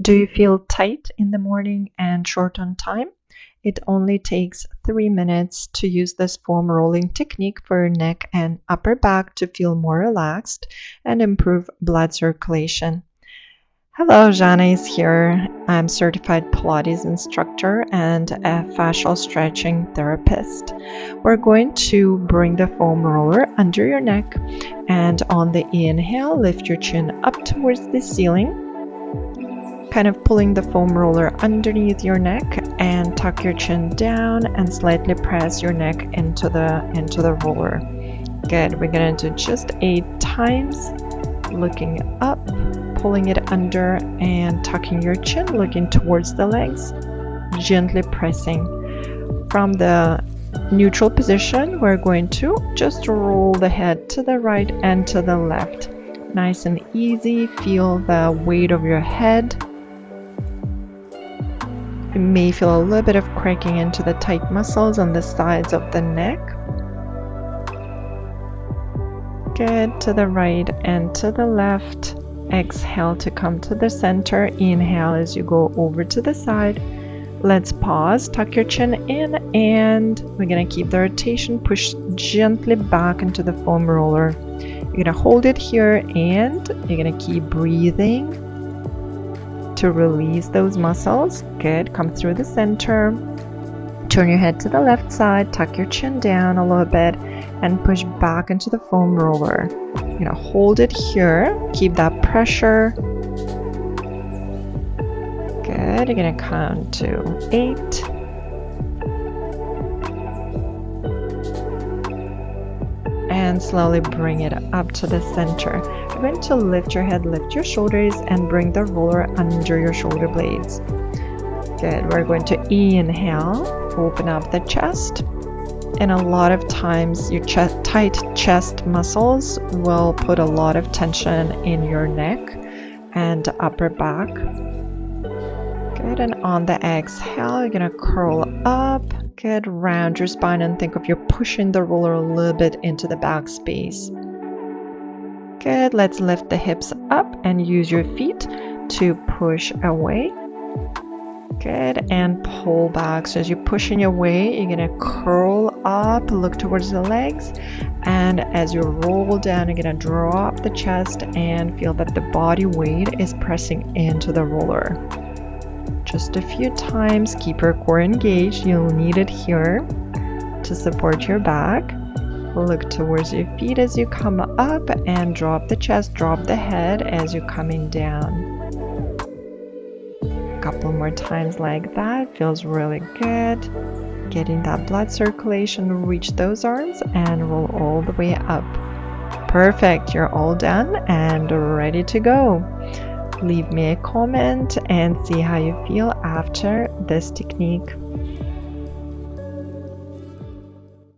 Do you feel tight in the morning and short on time? It only takes 3 minutes to use this foam rolling technique for your neck and upper back to feel more relaxed and improve blood circulation. Hello, Jana is here. I'm certified Pilates instructor and a fascial stretching therapist. We're going to bring the foam roller under your neck, and on the inhale, lift your chin up towards the ceiling, kind of pulling the foam roller underneath your neck, and tuck your chin down and slightly press your neck into the roller. Good. We're going to do just 8 times, looking up, pulling it under and tucking your chin, looking towards the legs, gently pressing. From the neutral position, we're going to just roll the head to the right and to the left. Nice and easy. Feel the weight of your head. You may feel a little bit of cracking into the tight muscles on the sides of the neck. Good. To the right and to the left. Exhale to come to the center. Inhale as you go over to the side. Let's pause. Tuck your chin in, and we're going to keep the rotation. Push gently back into the foam roller. You're going to hold it here, and you're going to keep breathing to release those muscles. Good. Come through the center. Turn your head to the left side. Tuck your chin down a little bit and push back into the foam roller. You're going to hold it here. Keep that pressure. Good. You're going to count to 8. And slowly bring it up to the center. You're going to lift your head, lift your shoulders, and bring the roller under your shoulder blades. Good. We're going to inhale, open up the chest. And a lot of times your tight chest muscles will put a lot of tension in your neck and upper back. Good. And on the exhale, you're going to curl up. Good. Round your spine and think of you pushing the roller a little bit into the back space. Good. Let's lift the hips up and use your feet to push away. Good. And pull back. So as you're pushing away, you're going to curl up, look towards the legs. And as you roll down, you're going to draw up the chest and feel that the body weight is pressing into the roller. Just a few times. Keep your core engaged. You'll need it here to support your back. Look towards your feet as you come up and drop the chest, drop the head as you're coming down. A couple more times like that. Feels really good. Getting that blood circulation. Reach those arms and roll all the way up. Perfect. You're all done and ready to go. Leave me a comment and see how you feel after this technique.